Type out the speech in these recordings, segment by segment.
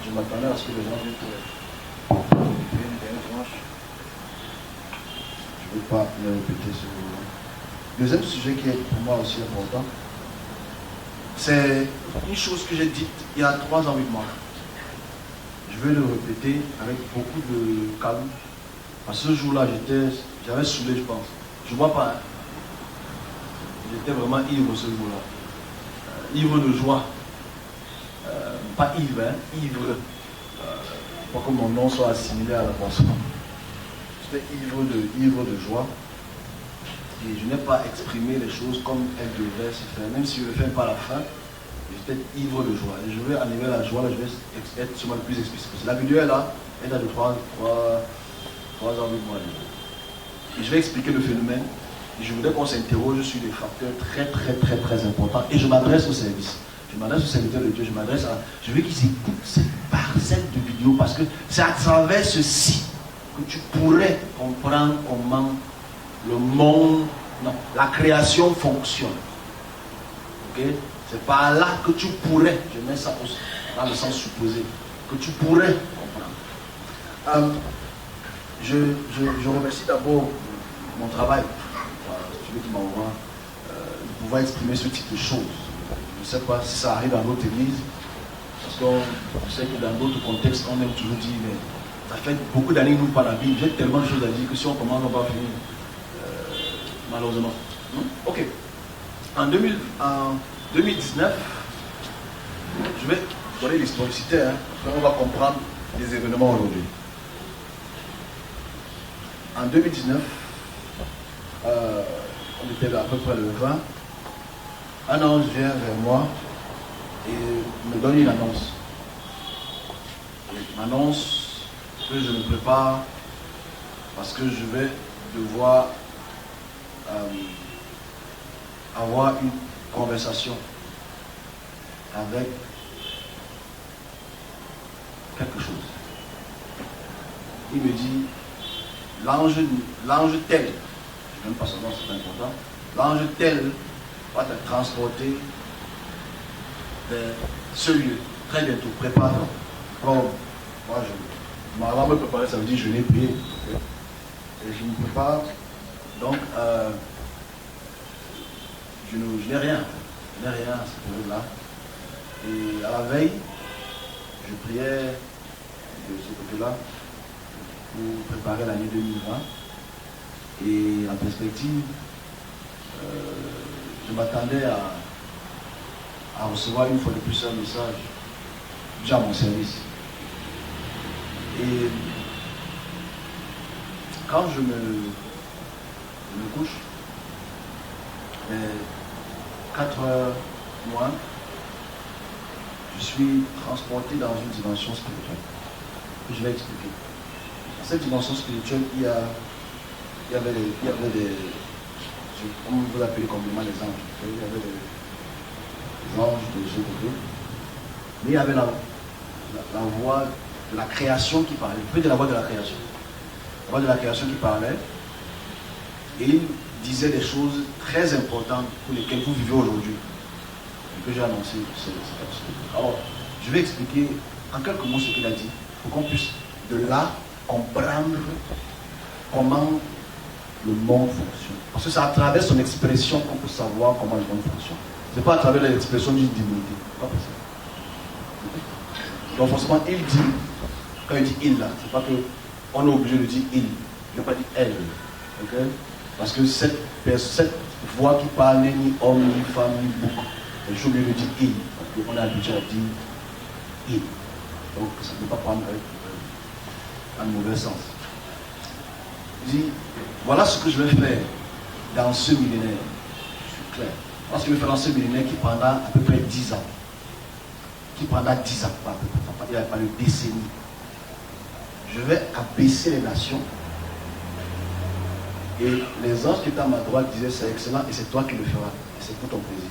je m'attendais à ce que les gens viennent pour une dernière tranche. Je ne veux pas le répéter ce jour-là. Deuxième sujet qui est pour moi aussi important, c'est une chose que j'ai dite il y a 3 ans, 8 mois. Je vais le répéter avec beaucoup de calme. Parce que ce jour-là, j'avais saoulé, je pense. Je ne vois pas. Hein. J'étais vraiment ivre ce jour-là. Ivre de joie. Pas ivre, hein, ivre. Pour que mon nom soit assimilé à la boisson. J'étais ivre de joie. Et je n'ai pas exprimé les choses comme elles devaient se faire. Même si je ne le fais pas à la fin, j'étais ivre de joie. Et je vais enlever la joie, là, je vais être sûrement le plus explicite. La vidéo est là, elle a de 3 ans, 8 mois. Et je vais expliquer le phénomène. Et je voudrais qu'on s'interroge sur des facteurs très importants. Et je m'adresse au service. Je m'adresse au serviteur de Dieu. Je veux qu'ils écoutent cette parcelle de vidéo parce que c'est à travers ceci que tu pourrais comprendre comment le monde, non, la création fonctionne. Ok? C'est par là que tu pourrais, je mets ça dans le sens supposé, que tu pourrais comprendre. Je remercie d'abord mon travail, celui qui m'envoie, de pouvoir exprimer ce type de choses. Je ne sais pas si ça arrive dans notre église, parce qu'on sait que dans d'autres contextes, on aime toujours dire, mais ça fait beaucoup d'années que nous parlons de la Bible, j'ai tellement de choses à dire que si on commence, on va finir. Malheureusement. Ok. En 2019, je vais donner l'historicité, hein, on va comprendre les événements aujourd'hui. En 2019, on était à peu près le 20, un ange vient vers moi et me donne une annonce. Une annonce que je me prépare parce que je vais devoir avoir une conversation avec quelque chose. Il me dit, l'ange tel, je ne sais même pas son nom, c'est important, l'ange tel va te transporter vers ce lieu, très bientôt, prépare-toi. Bon, moi, avant de me préparer, ça veut dire que je l'ai prié. Et je me prépare. Donc, je n'ai rien à ce période-là. Et à la veille, je priais de ce côté-là pour préparer l'année 2020. Et en perspective, je m'attendais à recevoir une fois de plus un message déjà à mon service. Et quand je me couche, 4 heures moins, je suis transporté dans une dimension spirituelle. Je vais expliquer. Dans cette dimension spirituelle, il y avait des comment vous appelez communément les anges. Il y avait des anges de ce côté. Mais il y avait la voix de la création qui parlait. Vous de la voix de la création. La voix de la création qui parlait. Et il disait des choses très importantes pour lesquelles vous vivez aujourd'hui. Et que j'ai annoncé cette personne. Alors, je vais expliquer en quelques mots ce qu'il a dit, pour qu'on puisse de là comprendre comment le monde fonctionne. Parce que c'est à travers son expression qu'on peut savoir comment le monde fonctionne. Ce n'est pas à travers l'expression d'une divinité. Pas possible. Donc forcément, il dit, quand il dit il là, c'est pas qu'on est obligé de dire il. Je ne vais pas dire elle. Okay? Parce que cette voix qui parle n'est ni homme, ni femme, ni bouc. Je suis obligé de dire il. Parce qu'on est habitué à dire il. Donc ça ne peut pas prendre un mauvais sens. Il dit, voilà ce que je vais faire dans ce millénaire. Je suis clair. Voilà ce que je vais faire dans ce millénaire qui prendra à peu près 10 ans. Qui prendra 10 ans, pas à peu près. Il n'y a pas de décennie. Je vais abaisser les nations. Et les anges qui étaient à ma droite disaient, c'est excellent et c'est toi qui le feras. Et c'est pour ton plaisir.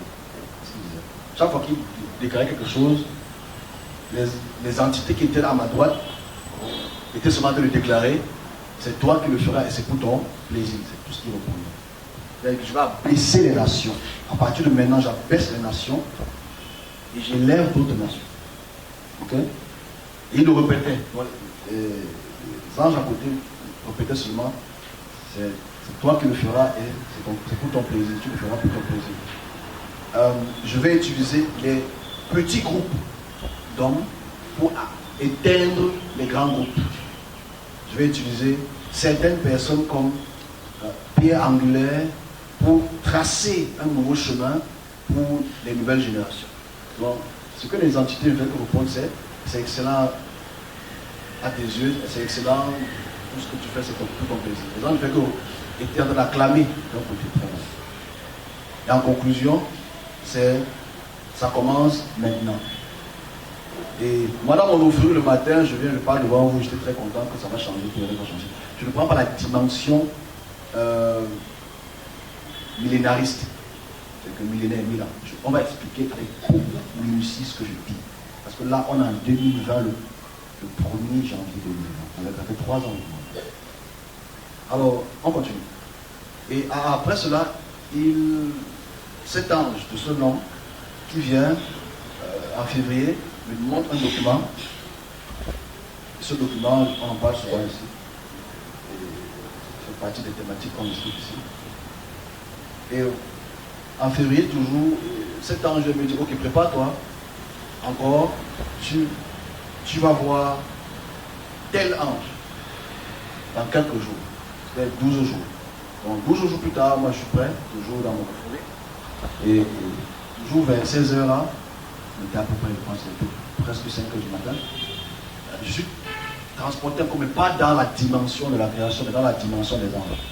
C'est ce qu'il disait. Chaque fois qu'il déclarait quelque chose, les entités qui étaient à ma droite étaient seulement de le déclarer, c'est toi qui le feras et c'est pour ton plaisir. C'est tout ce qu'il répondait. Je vais abaisser les nations. À partir de maintenant, j'abaisse les nations et j'élève d'autres nations. Ok? Et il le répétait. Donc, les anges à côté répétaient seulement, c'est toi qui le feras et c'est pour ton plaisir, tu le feras pour ton plaisir. Je vais utiliser les petits groupes d'hommes pour éteindre les grands groupes. Je vais utiliser certaines personnes comme pierre angulaire pour tracer un nouveau chemin pour les nouvelles générations. Donc, ce que les entités veulent répondre, c'est excellent à tes yeux, c'est excellent, tout ce que tu fais, c'est pour ton plaisir. Les gens ne font que étaient en train d'acclamer d'un côté. Et en conclusion, ça commence maintenant. Et moi, dans mon offre le matin, je parle devant vous, j'étais très content que ça va changer, que ça va changer. Je ne prends pas la dimension millénariste. C'est que millénaire, 1000 ans. On va expliquer avec beaucoup de minutie ce que je dis. Parce que là, on est en 2020, le 1er janvier 2020. Ça fait 3 ans. Alors, on continue. Et après cela, cet ange de ce nom, qui vient en février, me montre un document. Ce document, on en parle souvent ici. C'est partie des thématiques qu'on discute ici. Et en février, toujours, cet ange me dit, ok, prépare-toi. Encore, tu vas voir tel ange dans quelques jours. C'est 12 jours. Donc 12 jours plus tard, moi je suis prêt, toujours dans mon foyer. Et toujours vers 16h là, on était à peu près, je pense, presque 5h du matin. Je suis transporté comme pas dans la dimension de la création, mais dans la dimension des anges.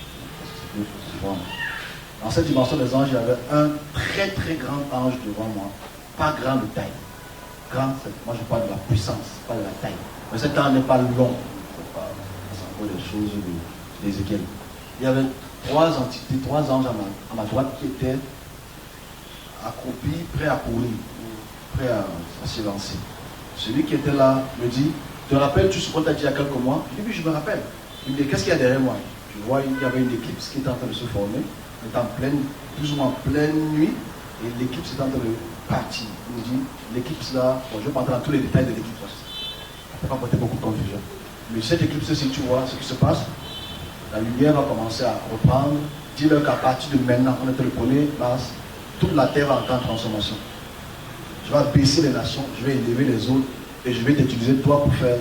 Dans cette dimension des anges, il y avait un très très grand ange devant moi. Pas grand de taille. Grand, moi je parle de la puissance, pas de la taille. Mais cet ange n'est pas long. C'est encore des choses d'Ézéchiel. Il y avait 3 entités, 3 anges à ma droite qui étaient accroupis, prêts à courir, prêts à s'élancer. Celui qui était là me dit, te rappelles-tu ce qu'on t'a dit il y a quelques mois? Je dis, oui, je me rappelle. Il me dit, qu'est-ce qu'il y a derrière moi? Tu vois, il y avait une éclipse qui était en train de se former. On était en pleine, plus ou moins en pleine nuit, et l'éclipse était en train de partir. Il me dit, l'éclipse là, bon, je ne vais pas entrer dans tous les détails de l'éclipse, ça ne va pas porter beaucoup de confusion. Mais cette éclipse, si tu vois ce qui se passe, la lumière va commencer à reprendre. Dis-leur qu'à partir de maintenant, on était le premier base, toute la terre va entrer en transformation. Je vais baisser les nations, je vais élever les autres, et je vais t'utiliser toi pour faire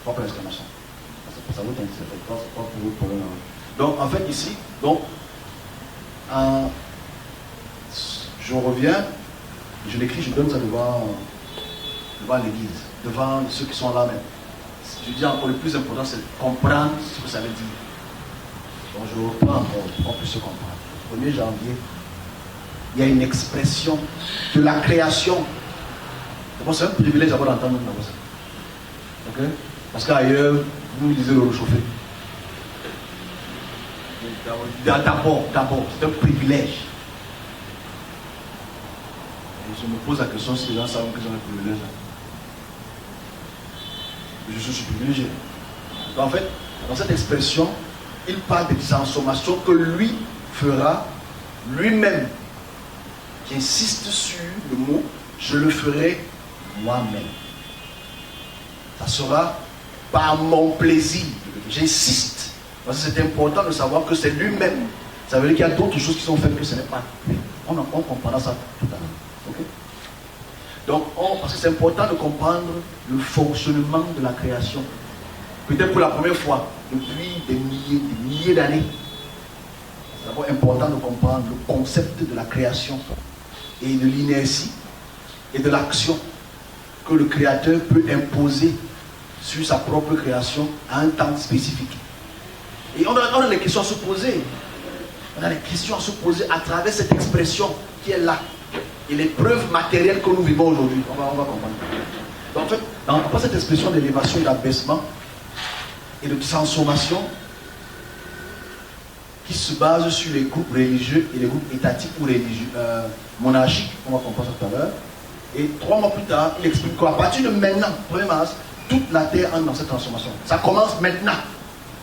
propre exclamation. Ça vous intéresse, c'est pas pour vous problème. Donc en fait ici, je reviens, je l'écris, je donne ça devant l'église, devant ceux qui sont là même. Je dis encore, le plus important, c'est de comprendre ce que ça veut dire. Donc je reprends encore, pour qu'on puisse se comprendre. Le 1er janvier, il y a une expression de la création. C'est un privilège d'avoir entendu ça. Ok? Parce qu'ailleurs, vous lisez le réchauffer. D'abord, c'est un privilège. Et je me pose la question si les gens savent que j'ai un privilège. Je suis privilégié. Donc, en fait, dans cette expression, il parle des transformations que lui fera lui-même. J'insiste sur le mot, je le ferai moi-même. Ça sera par mon plaisir. J'insiste. Parce que c'est important de savoir que c'est lui-même. Ça veut dire qu'il y a d'autres choses qui sont faites que ce n'est pas lui. On comprendra ça tout à l'heure. Okay? Donc, parce que c'est important de comprendre le fonctionnement de la création. Peut-être pour la première fois, depuis des milliers d'années. C'est d'abord important de comprendre le concept de la création et de l'inertie et de l'action que le créateur peut imposer sur sa propre création à un temps spécifique. Et on a des questions à se poser. On a des questions à se poser à travers cette expression qui est là. Et les preuves matérielles que nous vivons aujourd'hui. On va comprendre. Donc, en fait, dans cette expression d'élévation et d'abaissement et de transformation qui se base sur les groupes religieux et les groupes étatiques ou religieux, monarchiques, on va comprendre ça tout à l'heure. Et 3 mois plus tard, il explique qu'à partir de maintenant, 1er mars, toute la terre entre dans cette transformation. Ça commence maintenant.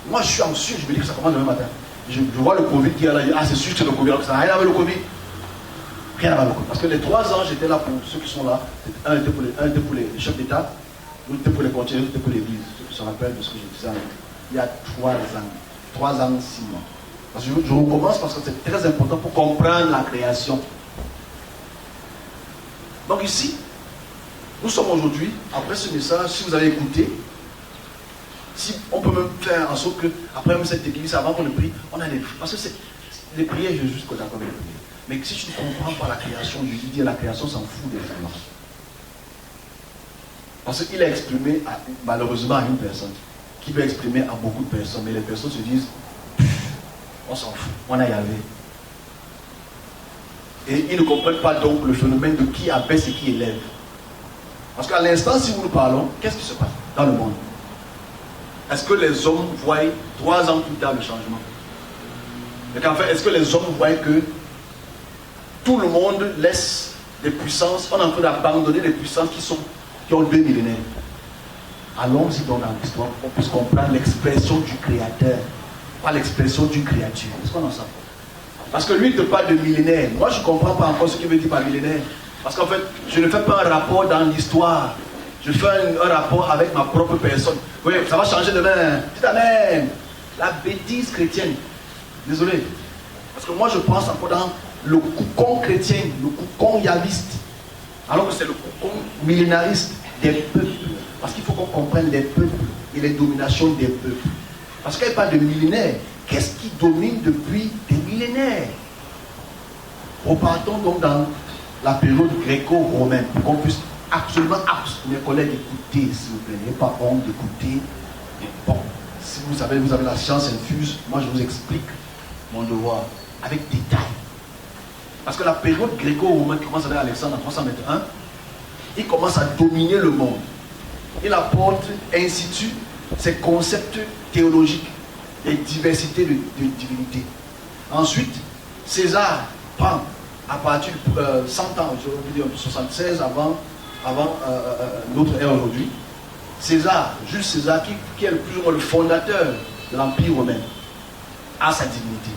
Moi, je suis anxieux, je me dis que ça commence demain matin. Je vois le Covid qui est là, c'est sûr que c'est le Covid, alors ça n'a rien à voir avec le Covid. Rien à voir avec le Covid. Parce que les 3 anges étaient là pour ceux qui sont là. Un était pour les chefs d'État, Nous étions pour les continuer, nous étions pour l'église. Je me rappelle de ce que je disais il y a 3 ans. 3 ans, 6 mois. Parce que je recommence parce que c'est très important pour comprendre la création. Donc ici, nous sommes aujourd'hui, après ce message, si vous avez écouté, si on peut même faire en sorte que, après même cette église, avant qu'on le prie, on a les... Parce que les prières, je suis juste d'accord avec les prières. Mais si tu ne comprends pas la création, je dis la création s'en fout des gens. Parce qu'il a exprimé malheureusement à une personne, qui peut exprimer à beaucoup de personnes, mais les personnes se disent, on s'en fout, on a Yahvé. Et ils ne comprennent pas donc le phénomène de qui abaisse et qui élève. Parce qu'à l'instant, si nous parlons, qu'est-ce qui se passe dans le monde? Est-ce que les hommes voient 3 ans plus tard le changement? Et en fait, est-ce que les hommes voient que tout le monde laisse des puissances, on est en train d'abandonner les puissances qui ont 2 millénaires? Allons-y donc dans l'histoire pour qu'on puisse comprendre l'expression du Créateur, pas l'expression d'une créature. Est-ce qu'on en sait? Parce que lui, il te parle de millénaire. Moi, je ne comprends pas encore ce qu'il veut dire par millénaire. Parce qu'en fait, je ne fais pas un rapport dans l'histoire. Je fais un rapport avec ma propre personne. Oui, ça va changer demain. Dites amen. La bêtise chrétienne. Désolé. Parce que moi, je pense encore dans le cocon chrétien, le cocon yaviste. Alors que c'est le cocon millénariste des peuples. Parce qu'il faut qu'on comprenne les peuples et les dominations des peuples. Parce qu'il n'y a pas de millénaire. Qu'est-ce qui domine depuis des millénaires? Repartons donc dans la période gréco-romaine pour qu'on puisse absolument, mes collègues, écouter, s'il vous plaît. N'ayez pas honte d'écouter. Bon, si vous savez, vous avez la science infuse, moi je vous explique mon devoir avec détail. Parce que la période gréco-romaine qui commence avec Alexandre en 321, il commence à dominer le monde. Il apporte, institue ses concepts théologiques et diversité de divinités. Ensuite, César prend à partir de 100 ans, je veux dire 76 avant notre ère aujourd'hui, Jules César, qui est le plus ou moins le fondateur de l'Empire romain, a sa divinité.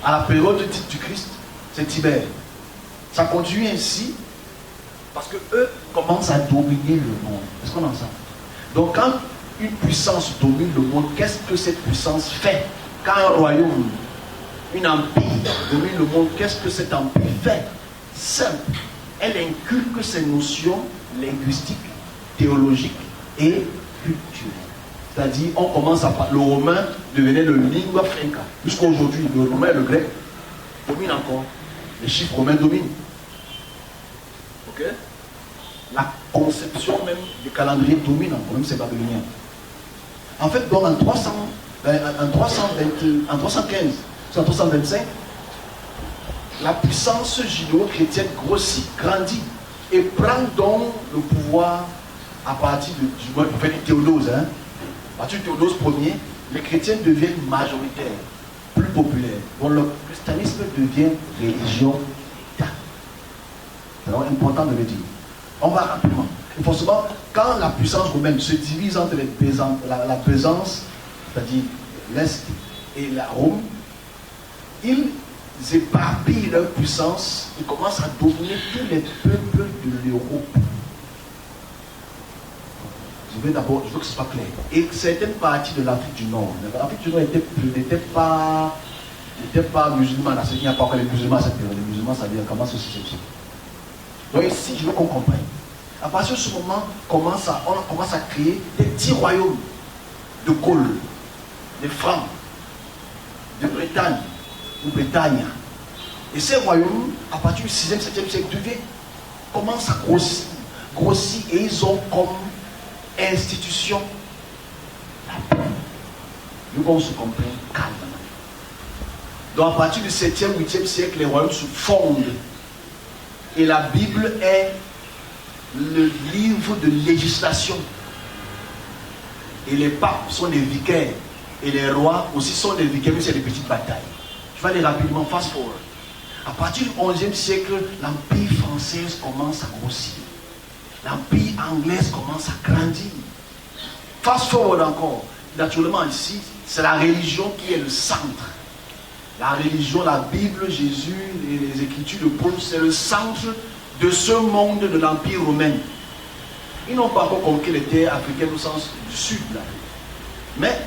À la période dite du Christ, c'est Tibère. Ça continue ainsi parce que eux commencent à dominer le monde. Est-ce qu'on en sait? Donc quand une puissance domine le monde, qu'est-ce que cette puissance fait? Quand un royaume, un empire domine le monde, qu'est-ce que cet empire fait? Simple. Elle inculque ses notions linguistiques, théologiques et culturelles. C'est-à-dire, on commence à parler, le romain devenait le lingua franca. Jusqu'à aujourd'hui, le romain et le grec dominent encore. Les chiffres romains dominent. Ok? La conception même du calendrier domine encore, même c'est babylonien. En fait, donc en 325, la puissance judéo-chrétienne grossit, grandit et prend donc le pouvoir à partir du prophète Théodose. À partir de Théodose Ier, les chrétiens deviennent majoritaires, plus populaires. Donc le christianisme devient religion d'État. C'est alors important de le dire. On va rapidement. Et forcément, quand la puissance romaine se divise entre la Byzance, c'est-à-dire l'Est et la Rome, ils éparpillent leur puissance et commencent à dominer tous les peuples de l'Europe. Je veux que ce soit clair. Et certaines parties de l'Afrique du Nord. L'Afrique du Nord n'était pas musulmane. Il n'y a pas encore les musulmans à cette période. Les musulmans, ça veut dire comment se situe. Donc ici, je veux qu'on comprenne. À partir de ce moment, on commence à créer des petits royaumes de Gaule, de Francs, de Bretagne, ou Bretagne. Et ces royaumes, à partir du 6e, 7e siècle, commencent à grossir, et ils ont comme institution la paix. Nous qu'on se comprenne calmement. Donc à partir du 7e, 8e siècle, les royaumes se fondent. Et la Bible est le livre de législation. Et les papes sont des vicaires. Et les rois aussi sont des vicaires, mais c'est des petites batailles. Je vais aller rapidement, fast forward. À partir du 11e siècle, l'empire français commence à grossir. L'empire anglais commence à grandir. Fast forward encore. Naturellement ici, c'est la religion qui est le centre. La religion, la Bible, Jésus, les Écritures de Paul, c'est le centre de ce monde de l'Empire romain. Ils n'ont pas encore conquis les terres africaines au sens du sud de l'Afrique. Mais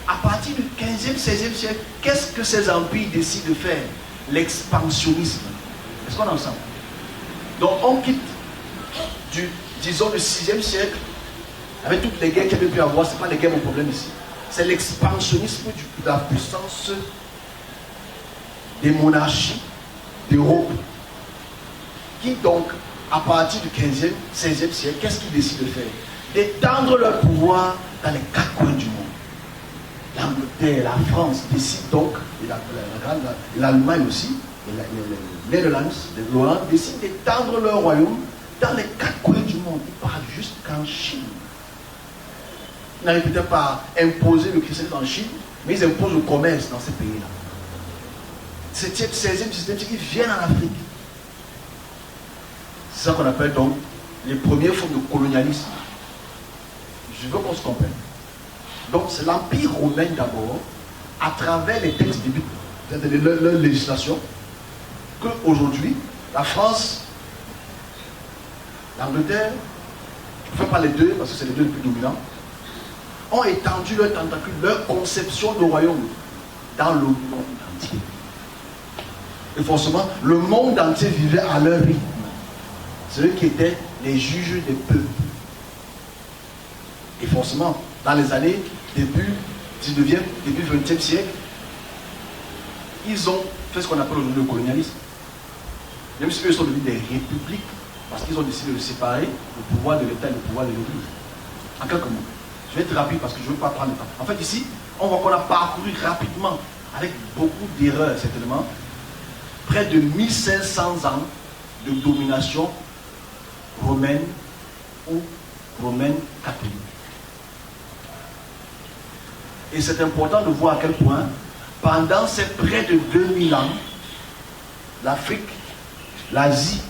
à partir du 15e, 16e siècle, qu'est-ce que ces empires décident de faire? L'expansionnisme. Est-ce qu'on est ensemble? Donc on quitte disons, le 6e siècle, avec toutes les guerres qu'il y avait pu avoir, ce n'est pas les guerres mon problème ici. C'est l'expansionnisme de la puissance des monarchies d'Europe, qui donc, à partir du 15e, 16e siècle, qu'est-ce qu'ils décident de faire? D'étendre leur pouvoir dans les 4 coins du monde. L'Angleterre, la France décident donc, et l'Allemagne aussi, et les Netherlands, les Hollande, décident d'étendre leur royaume dans les 4 coins du monde. Ils parlent jusqu'en Chine. Ils n'arrivent peut-être pas à imposer le christianisme en Chine, mais ils imposent le commerce dans ces pays-là. 7e, 16e, 17e siècle, ils viennent en Afrique. C'est ça qu'on appelle donc les premières formes de colonialisme. Je veux qu'on se comprenne. Donc c'est l'Empire romain d'abord, à travers les textes bibliques, c'est-à-dire leur législation, qu'aujourd'hui, la France, l'Angleterre, je ne fais pas les deux parce que c'est les deux les plus dominants, ont étendu leur tentacule, leur conception de royaume dans le monde entier. Et forcément, le monde entier vivait à leur rythme. C'est eux qui étaient les juges des peuples. Et forcément, dans les années début 19e, début 20e siècle, ils ont fait ce qu'on appelle aujourd'hui le colonialisme. Même si eux sont devenus des républiques, parce qu'ils ont décidé de séparer le pouvoir de l'État et le pouvoir de l'Église. En quelques mots. Je vais être rapide parce que je ne veux pas prendre le temps. En fait, ici, on voit qu'on a parcouru rapidement, avec beaucoup d'erreurs certainement, près de 1500 ans de domination romaine ou romaine catholique. Et c'est important de voir à quel point, pendant ces près de 2000 ans, l'Afrique, l'Asie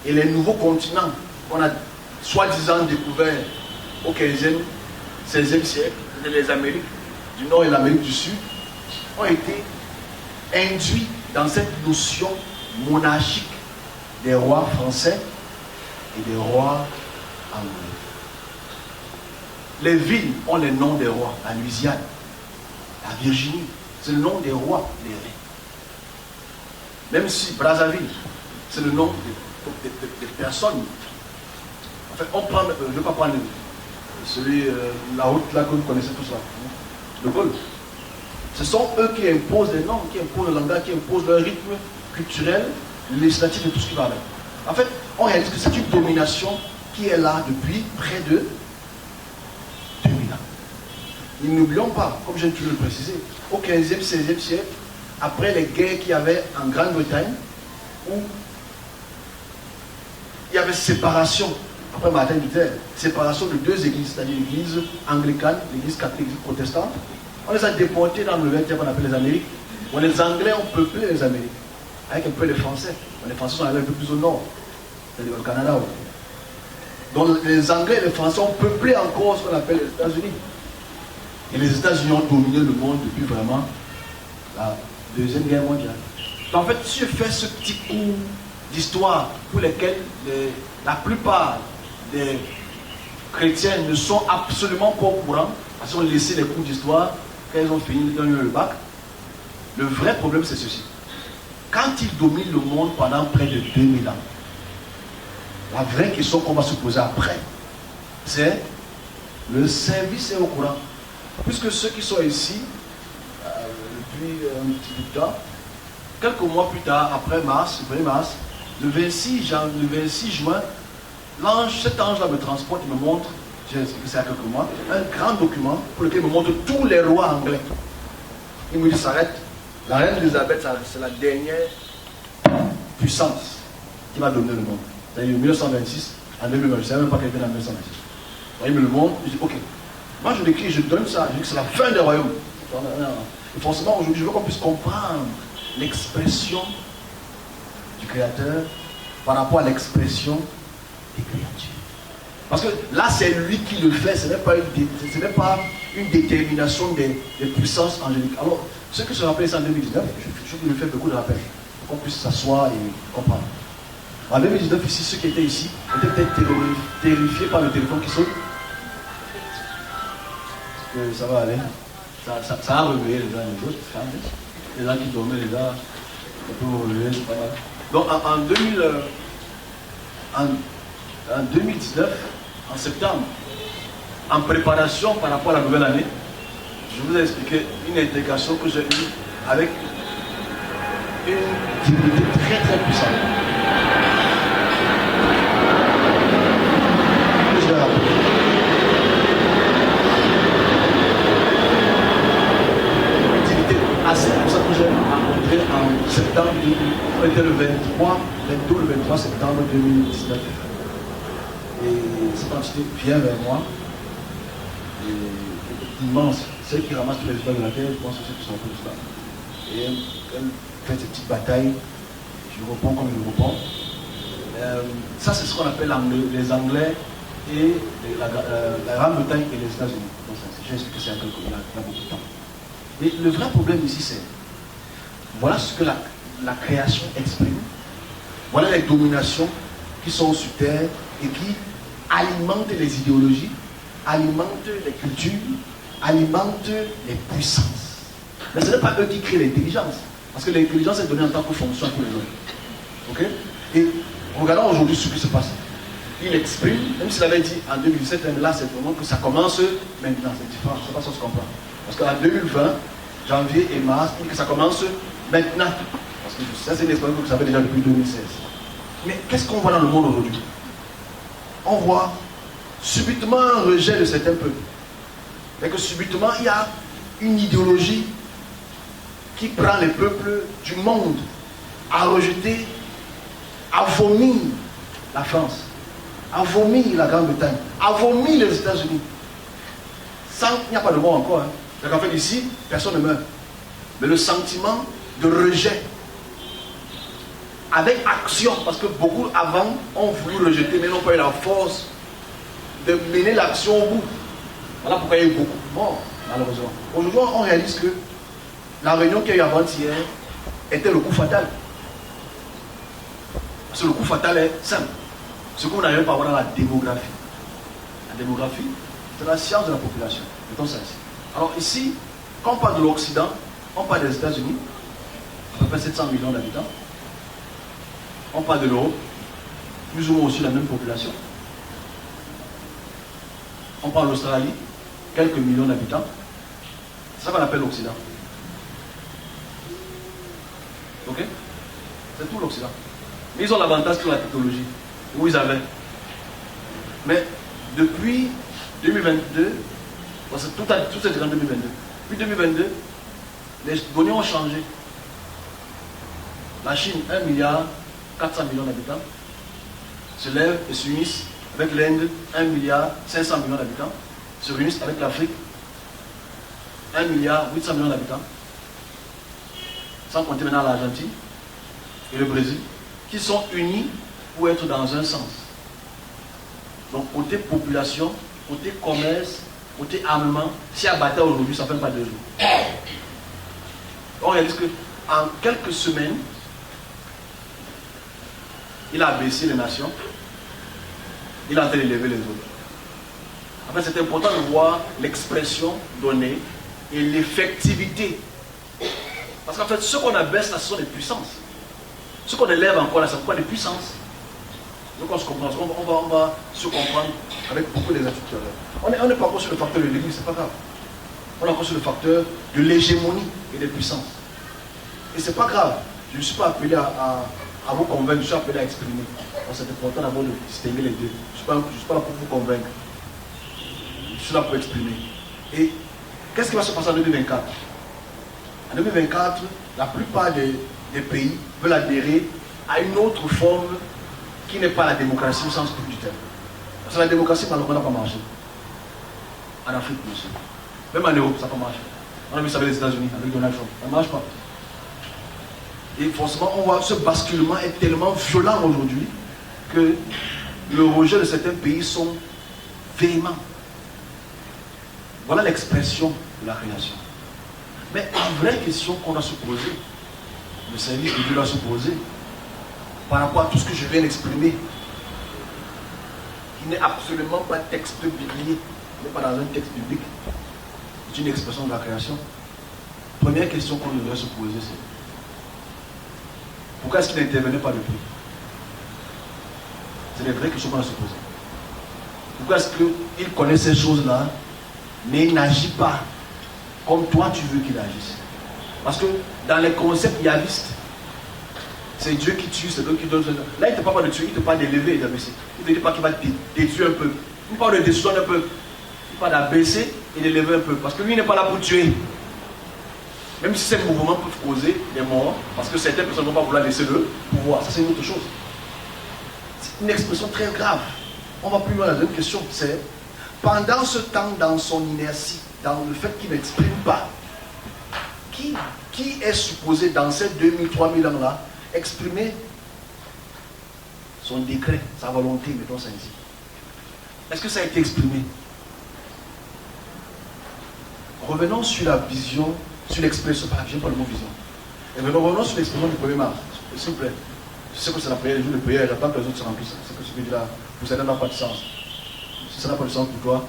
et les nouveaux continents qu'on a soi-disant découverts au 15e, 16e siècle, les Amériques du Nord et l'Amérique du Sud, ont été induits dans cette notion monarchique des rois français et des rois anglais. Les villes ont les noms des rois. La Louisiane, la Virginie, c'est le nom des rois, les reins. Même si Brazzaville, c'est le nom des personnes. En fait, on prend, je ne vais pas prendre celui, la route là que vous connaissez tous là, de Gaulle. Ce sont eux qui imposent les noms, qui imposent le langage, qui imposent leur rythme culturel, législatif et tout ce qui va avec. En fait, on réalise que c'est une domination qui est là depuis près de 2000 ans. Et n'oublions pas, comme je viens de le préciser, au 15e, 16e siècle, après les guerres qu'il y avait en Grande-Bretagne, où il y avait séparation, après Martin Luther, séparation de deux églises, c'est-à-dire l'église anglicane, l'église catholique, l'église protestante. On les a déportés dans le 20e qu'on appelle les Amériques, où les Anglais ont peuplé les Amériques, avec un peu les Français. Les Français sont allés un peu plus au nord, c'est-à-dire au Canada. Donc les Anglais et les Français ont peuplé encore ce qu'on appelle les États-Unis. Et les États-Unis ont dominé le monde depuis vraiment la Deuxième Guerre mondiale. Donc, en fait, si je fais ce petit cours d'histoire pour lesquels la plupart des chrétiens ne sont absolument pas au courant, parce qu'ils ont laissé les cours d'histoire quand ils ont fini de donner le bac, le vrai problème c'est ceci. Quand ils dominent le monde pendant près de 2000 ans, la vraie question qu'on va se poser après, c'est le service est au courant. Puisque ceux qui sont ici, depuis un petit bout de temps, quelques mois plus tard, après mars, le 1er mars, le 26 juin, cet ange-là me transporte, il me montre, j'ai expliqué ça il y a quelques mois, un grand document pour lequel il me montre tous les rois anglais. Il me dit, s'arrête, la reine Elisabeth, c'est la dernière puissance qui va dominer le monde. C'est-à-dire 1926, en 2020, je ne savais même pas qu'elle était en 1926. Il me le montre, je dis, ok. Moi je l'écris, je donne ça, je dis que c'est la fin des royaumes. Et forcément aujourd'hui je veux qu'on puisse comprendre l'expression du Créateur par rapport à l'expression des créatures. Parce que là c'est lui qui le fait, ce n'est pas une détermination des puissances angéliques. Alors ceux qui se rappellent ça en 2019, je vais faire beaucoup de rappels pour qu'on puisse s'asseoir et comprendre. En 2019, ici, ceux qui étaient ici étaient peut-être terrifiés par le téléphone qui sonne. Que ça va aller. Ça a réveillé les uns et les autres. Les gens qui dormaient déjà, ça peut vous réveiller, c'est pas mal. Donc en 2019, en septembre, en préparation par rapport à la nouvelle année, je vous ai expliqué une intégration que j'ai eue avec une divinité très très puissante. Une divinité assez puissante que j'ai rencontrée en septembre, on était le 23, bientôt le 23 septembre 2019. Et cette entité vient vers moi. Et immense, celle qui ramasse tous les étoiles de la terre, je pense que ceux qui sont tous là. Et elle fait ces petites batailles, je réponds comme je réponds. Ça, c'est ce qu'on appelle les Anglais et la Grande-Bretagne et les États-Unis. J'ai expliqué ça il y a beaucoup de temps. Mais le vrai problème ici, c'est voilà ce que la création exprime. Voilà les dominations qui sont sur terre et qui alimentent les idéologies, alimentent les cultures, alimentent les puissances. Mais ce n'est pas eux qui créent l'intelligence. Parce que l'intelligence est donnée en tant que fonction pour les hommes. Ok? Et regardons aujourd'hui ce qui se passe. Il exprime, même s'il avait dit en 2017, là c'est vraiment que ça commence maintenant. C'est différent, c'est pas ça que je comprends. Parce qu'en 2020, janvier et mars, il dit que ça commence maintenant. Parce que ça c'est une expérience que vous savez déjà depuis 2016. Mais qu'est-ce qu'on voit dans le monde aujourd'hui? On voit subitement un rejet de certains peuples. Et que subitement il y a une idéologie qui prend les peuples du monde à rejeter, à vomir la France, à vomir la Grande-Bretagne, à vomir les États-Unis. Sans qu'il n'y a pas de mort encore. Donc en fait ici, personne ne meurt. Mais le sentiment de rejet, avec action, parce que beaucoup avant ont voulu rejeter, mais n'ont pas eu la force de mener l'action au bout. Voilà pourquoi il y a eu beaucoup de morts, malheureusement. Aujourd'hui, on réalise que la réunion qu'il y a eu avant-hier était le coup fatal. Parce que le coup fatal est simple. Ce qu'on n'arrive pas à voir dans la démographie. La démographie, c'est la science de la population. Mettons ça ici. Alors ici, quand on parle de l'Occident, on parle des États-Unis, à peu près 700 millions d'habitants. On parle de l'Europe, plus ou moins aussi la même population. On parle de l'Australie, quelques millions d'habitants. C'est ça qu'on appelle l'Occident. Ok? C'est tout l'Occident. Mais ils ont l'avantage sur la technologie, où ils avaient. Mais depuis 2022, parce que tout est en 2022. Depuis 2022, les données ont changé. La Chine, 1 milliard 400 millions d'habitants, se lève et s'unissent avec l'Inde, 1 milliard 500 millions d'habitants, se réunissent avec l'Afrique, 1 milliard 800 millions d'habitants, sans compter maintenant l'Argentine et le Brésil, qui sont unis pour être dans un sens. Donc côté population, côté commerce, côté armement, si à bataille aujourd'hui, ça ne fait pas 2 jours. On réalise qu'en quelques semaines, il a baissé les nations, il a en train d'élever les autres. En fait, c'est important de voir l'expression donnée et l'effectivité. Parce qu'en fait, ce qu'on abaisse là, ce sont des puissances. Ce qu'on élève encore là, c'est quoi des puissances. Donc on se comprend, on va se comprendre avec beaucoup d'exactitude. On n'est pas encore sur le facteur de l'église, c'est pas grave. On est encore sur le facteur de l'hégémonie et des puissances. Et c'est pas grave. Je ne suis pas appelé à vous convaincre, je suis appelé à exprimer. C'est important d'abord de distinguer les deux. Je ne suis pas là pour vous convaincre. Je suis là pour exprimer. Et qu'est-ce qui va se passer en 2024? En 2024, la plupart des pays veulent adhérer à une autre forme qui n'est pas la démocratie au sens pur du terme. Parce que la démocratie, malheureusement, n'a pas marché. En Afrique, monsieur. Même en Europe, ça n'a pas marché. On a vu ça avec les États-Unis, avec Donald Trump. Ça ne marche pas. Et forcément, on voit ce basculement est tellement violent aujourd'hui que le rejet de certains pays sont véhéments. Voilà l'expression de la création. Mais la vraie question qu'on doit se poser, le service de Dieu doit se poser, par rapport à tout ce que je viens d'exprimer, qui n'est absolument pas texte biblique, n'est pas dans un texte biblique, c'est une expression de la création. Première question qu'on devrait se poser, c'est pourquoi est-ce qu'il n'intervenait pas depuis? C'est les vraies questions qu'on doit se poser. Pourquoi est-ce qu'il connaît ces choses-là, mais il n'agit pas comme toi tu veux qu'il agisse? Parce que dans les concepts yavistes, c'est Dieu qui tue, c'est Dieu qui donne. Là, il ne te parle pas de tuer, il te parle d'élever et d'abaisser. Il ne te dit pas qu'il va te détruire un peu. Il parle de descendre un peu. Il parle d'abaisser et d'élever un peu. Parce que lui, il n'est pas là pour tuer. Même si ces mouvements peuvent causer des morts, parce que certaines personnes ne vont pas vouloir laisser le pouvoir. Ça, c'est une autre chose. C'est une expression très grave. On va plus loin. La deuxième question, c'est pendant ce temps, dans son inertie, dans le fait qu'il n'exprime pas, qui est supposé dans ces 2000, 3000 ans-là exprimer son décret, sa volonté, mettons ça ici? Est-ce que ça a été exprimé? Revenons sur la vision, sur l'expression, j'aime pas le mot vision. Et revenons sur l'expression du 1er mars, s'il vous plaît. Je sais que c'est la prière, le jour de prière, j'attends que les autres se remplissent. C'est que ce que je dis là, pour certains, n'a pas de sens. Si ça n'a pas de sens pour toi,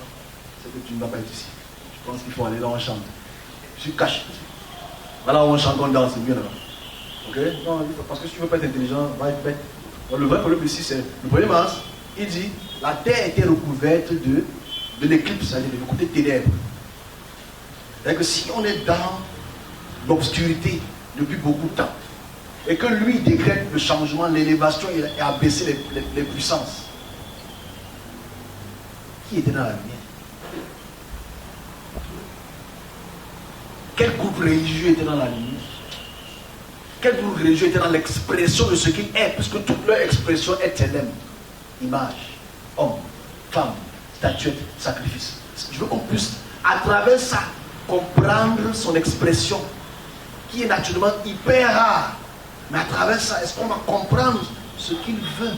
c'est que tu ne vas pas être ici. Je pense qu'il faut aller là où on chante. Je cache. Là où on chante, on danse, c'est mieux là. Ok? Non, parce que si tu ne veux pas être intelligent, va être bête. Donc, le vrai problème ici, c'est le 1er mars, il dit la terre était recouverte de l'éclipse, c'est-à-dire de côté ténèbres. C'est-à-dire que si on est dans l'obscurité depuis beaucoup de temps, et que lui décrète le changement, l'élévation et abaisser les puissances, qui était dans la lumière? Quel groupe religieux était dans la lumière? Quel groupe religieux était dans l'expression de ce qu'il est, puisque toute leur expression est elle-même? Image, homme, femme, statuette, sacrifice. Je veux qu'on puisse, à travers ça, comprendre son expression, qui est naturellement hyper rare. Mais à travers ça, est-ce qu'on va comprendre ce qu'il veut?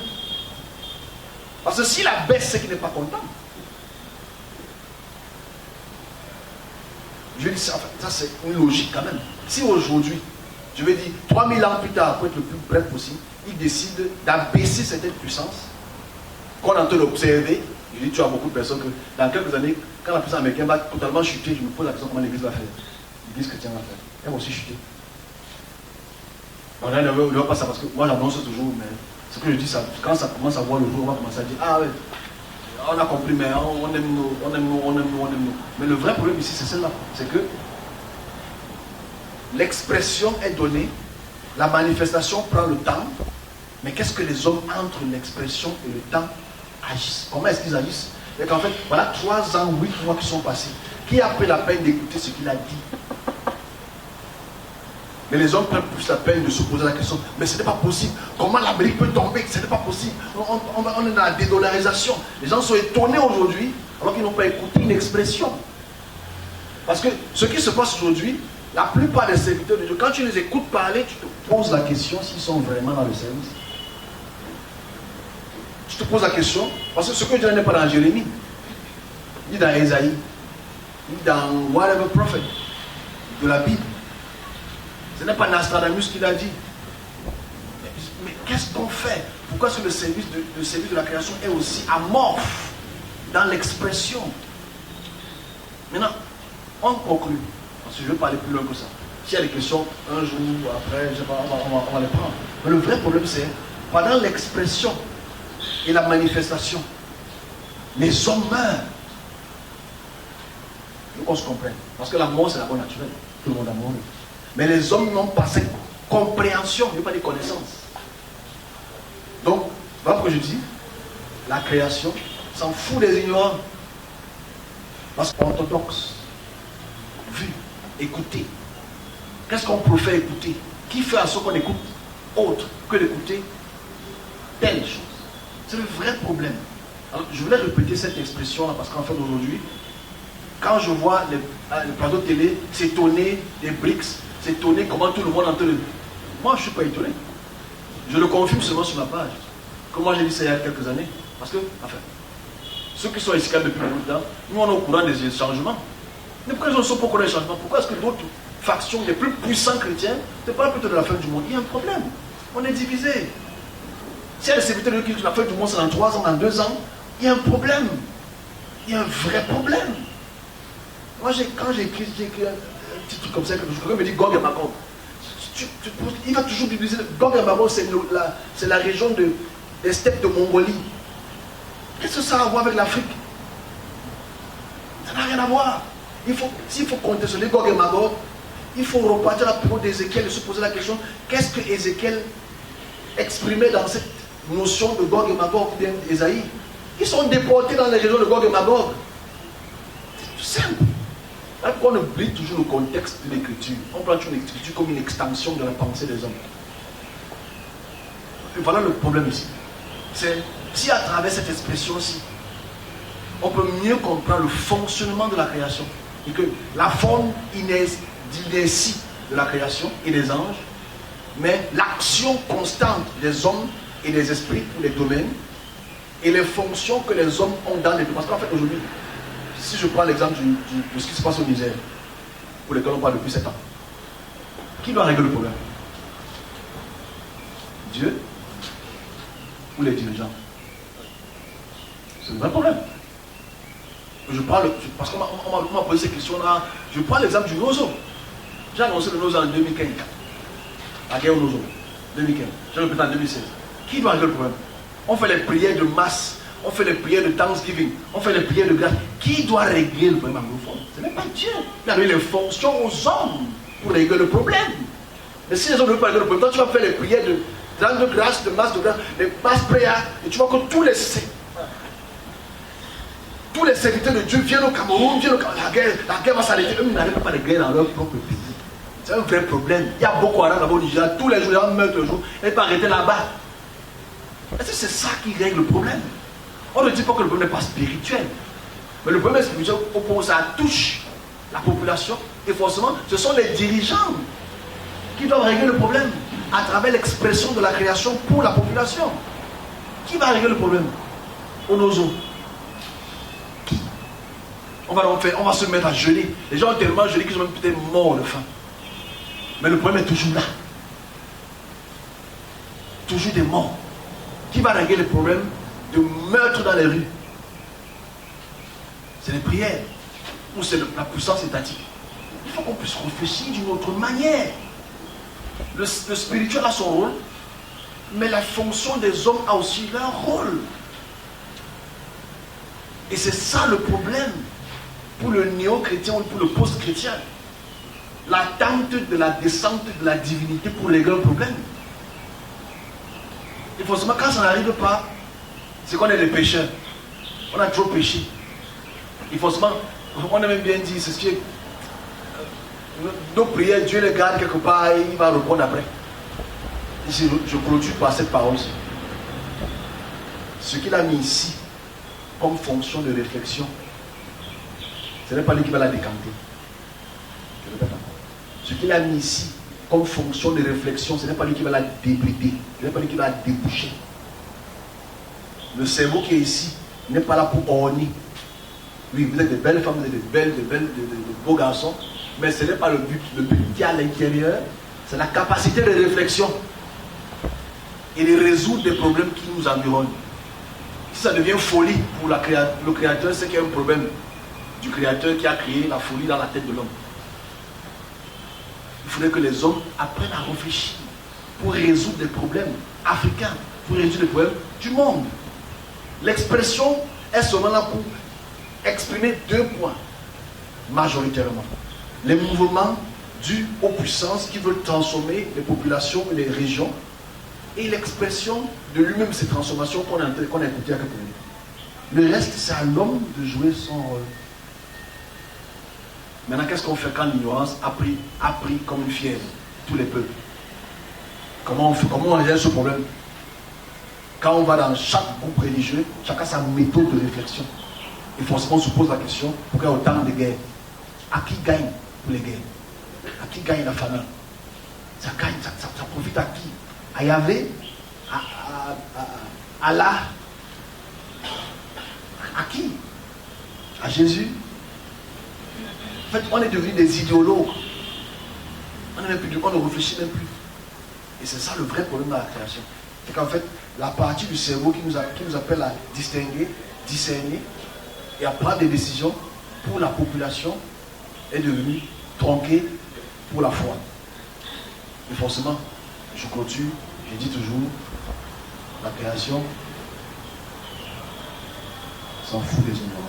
Parce que s'il abaisse, c'est qu'il n'est pas content. Je dis ça, ça c'est une logique quand même. Si aujourd'hui, je vais dire 3000 ans plus tard, pour être le plus bref possible, il décide d'abaisser certaines puissances qu'on est en train d'observer. Je dis, tu as beaucoup de personnes que dans quelques années, quand la puissance américaine va totalement chuter, je me pose la question comment l'église va faire. L'église chrétienne va faire. Elle va aussi chuter. On ne voit pas ça parce que moi j'annonce toujours, mais ce que je dis, ça, quand ça commence à voir le jour, on va commencer à dire, ah ouais, on a compris, mais on aime nous. Mais le vrai problème ici, c'est celle-là. C'est que l'expression est donnée, la manifestation prend le temps, mais qu'est-ce que les hommes entre l'expression et le temps agissent? Comment est-ce qu'ils agissent? Et qu'en fait, voilà 3 ans, 8 mois qui sont passés. Qui a pris la peine d'écouter ce qu'il a dit? Mais les hommes prennent plus la peine de se poser la question, mais ce n'est pas possible. Comment l'Amérique peut tomber? Ce n'est pas possible. On est dans la dédollarisation. Les gens sont étonnés aujourd'hui, alors qu'ils n'ont pas écouté une expression. Parce que ce qui se passe aujourd'hui, la plupart des serviteurs de Dieu, quand tu les écoutes parler, tu te poses la question s'ils sont vraiment dans le service. Tu te poses la question, parce que ce que Dieu n'est pas dans Jérémie, ni dans Ésaïe, ni dans whatever prophet de la Bible. Ce n'est pas Nostradamus qui l'a dit. Mais qu'est-ce qu'on fait? Pourquoi est-ce que le service de la création est aussi amorphe dans l'expression? Maintenant, on conclut. Parce que je veux parler plus loin que ça. S'il y a des questions, un jour, après, je sais pas, on va les prendre. Mais le vrai problème, c'est pendant l'expression et la manifestation, les hommes meurent. Il faut qu'on se comprenne. Parce que la mort, c'est la mort naturelle. Tout le monde a mouru. Mais les hommes n'ont pas cette compréhension, ils n'ont pas de connaissances. Donc, voilà pourquoi je dis, la création s'en fout des ignorants. Parce qu'orthodoxe, vu, écouter. Qu'est-ce qu'on préfère écouter? Qui fait à ce qu'on écoute autre que d'écouter telle chose? C'est le vrai problème. Alors, je voulais répéter cette expression-là parce qu'en fait, aujourd'hui, quand je vois les plateaux de télé s'étonner des BRICS, s'étonner comment tout le monde entend le... Moi, je ne suis pas étonné. Je le confirme seulement sur ma page. Comme moi, j'ai dit ça il y a quelques années. Parce que, enfin, ceux qui sont ici depuis longtemps, nous, on est au courant des changements. Mais pourquoi ils ne sont pas au courant des changements? Pourquoi est-ce que d'autres factions, les plus puissants chrétiens, ne parlent plutôt de la fin du monde? Il y a un problème. On est divisé. Si les serviteurs de Dieu, la fin du monde, c'est dans 3 ans, dans 2 ans, il y a un problème. Il y a un vrai problème. Moi, quand j'ai écrit un petit truc comme ça, quelqu'un me dit Gog et Magog. Il va toujours utiliser Gog et Magog, c'est la région des steppes de Mongolie. Qu'est-ce que ça a à voir avec l'Afrique? Ça n'a rien à voir. S'il faut contester Gog et Magog, il faut repartir à la période d'Ézéchiel et se poser la question, qu'est-ce que Ézéchiel exprimait dans cette notion de Gog et Magog d'Ésaïe? Ils sont déportés dans les régions de Gog et Magog. C'est tout simple. Pourquoi on oublie toujours le contexte de l'écriture? On prend toujours l'écriture comme une extension de la pensée des hommes. Et voilà le problème ici. C'est si à travers cette expression-ci, on peut mieux comprendre le fonctionnement de la création, et que la forme d'inertie de la création et des anges, mais l'action constante des hommes et des esprits pour les domaines, et les fonctions que les hommes ont dans les domaines. Parce qu'en fait, aujourd'hui, si je prends l'exemple de ce qui se passe au Niger, pour lequel on parle depuis 7 ans, qui doit régler le problème? Dieu ou les dirigeants? C'est un vrai problème. Parce qu'on m'a posé ces questions-là. Je prends l'exemple du Nozo. J'ai annoncé le Nozo en 2015. La guerre au Nozo. 2015. J'ai répété en 2016. Qui doit régler le problème? On fait les prières de masse. On fait les prières de Thanksgiving. On fait les prières de grâce. Qui doit régler le problème anglophone? Ce n'est pas Dieu. Il a donné les fonctions aux hommes pour régler le problème. Mais si les hommes ne veulent pas régler le problème, toi tu vas faire les prières de grâce, de masse, les masses prières, et tu vois que tous les serviteurs de Dieu viennent au Cameroun, la guerre va s'arrêter. Eux, ils n'arrivent pas de guerre dans leur propre pays. C'est un vrai problème. Il y a beaucoup Haram là-bas au Nigeria, tous les jours, les gens meurent tous les jours, ils ne peuvent pas arrêter là-bas. Est-ce que c'est ça qui règle le problème? On ne dit pas que le problème n'est pas spirituel. Mais le problème est spirituel au point où ça touche la population. Et forcément, ce sont les dirigeants qui doivent régler le problème à travers l'expression de la création pour la population. Qui va régler le problème? Onozo. Qui? On va se mettre à geler. Les gens ont tellement gelé qu'ils sont même peut-être morts de faim. Mais le problème est toujours là. Toujours des morts. Qui va régler le problème de meurtre dans les rues? C'est les prières. Ou c'est la puissance étatique. Il faut qu'on puisse réfléchir d'une autre manière. Le spirituel a son rôle, mais la fonction des hommes a aussi leur rôle. Et c'est ça le problème pour le néo-chrétien ou pour le post-chrétien. L'attente de la descente de la divinité pour régler le problème. Et forcément, quand ça n'arrive pas, c'est qu'on est des pécheurs. On a trop péché. Et forcément, on a même bien dit, c'est ce qui est. Nos prières, Dieu les garde quelque part et il va répondre après. Ici, je clôture par cette parole. Ce qu'il a mis ici, comme fonction de réflexion, ce n'est pas lui qui va la décanter. Je répète encore. Ce qu'il a mis ici, comme fonction de réflexion, ce n'est pas lui qui va la débrider. Ce n'est pas lui qui va la déboucher. Le cerveau qui est ici n'est pas là pour orner. Oui, vous êtes de belles femmes, vous êtes de beaux garçons, mais ce n'est pas le but. Le but qui est à l'intérieur, c'est la capacité de réflexion et de résoudre des problèmes qui nous environnent. Si ça devient folie pour le créateur, c'est qu'il y a un problème du créateur qui a créé la folie dans la tête de l'homme. Il faudrait que les hommes apprennent à réfléchir pour résoudre des problèmes africains, pour résoudre des problèmes du monde. L'expression est seulement là pour exprimer 2 points, majoritairement. Les mouvements dus aux puissances qui veulent transformer les populations et les régions, et l'expression de lui-même, ces transformations qu'on a écoutées à quelques minutes. Le reste, c'est à l'homme de jouer son rôle. Maintenant, qu'est-ce qu'on fait quand l'ignorance a pris comme une fièvre tous les peuples? Comment on règle ce problème? Quand on va dans chaque groupe religieux, chacun a sa méthode de réflexion. Et forcément, on se pose la question, pourquoi il y a autant de guerres? À qui gagne pour les guerres? À qui gagne la famine? Ça gagne, ça profite à qui? À Yahvé? À Allah? À qui? À Jésus? En fait, on est devenus des idéologues. On ne réfléchit même plus. Et c'est ça le vrai problème de la création. C'est qu'en fait, la partie du cerveau qui nous appelle à distinguer, discerner et à prendre des décisions pour la population est devenue tronquée pour la foi. Mais forcément, je clôture, je dis toujours, la création s'en fout des hommes.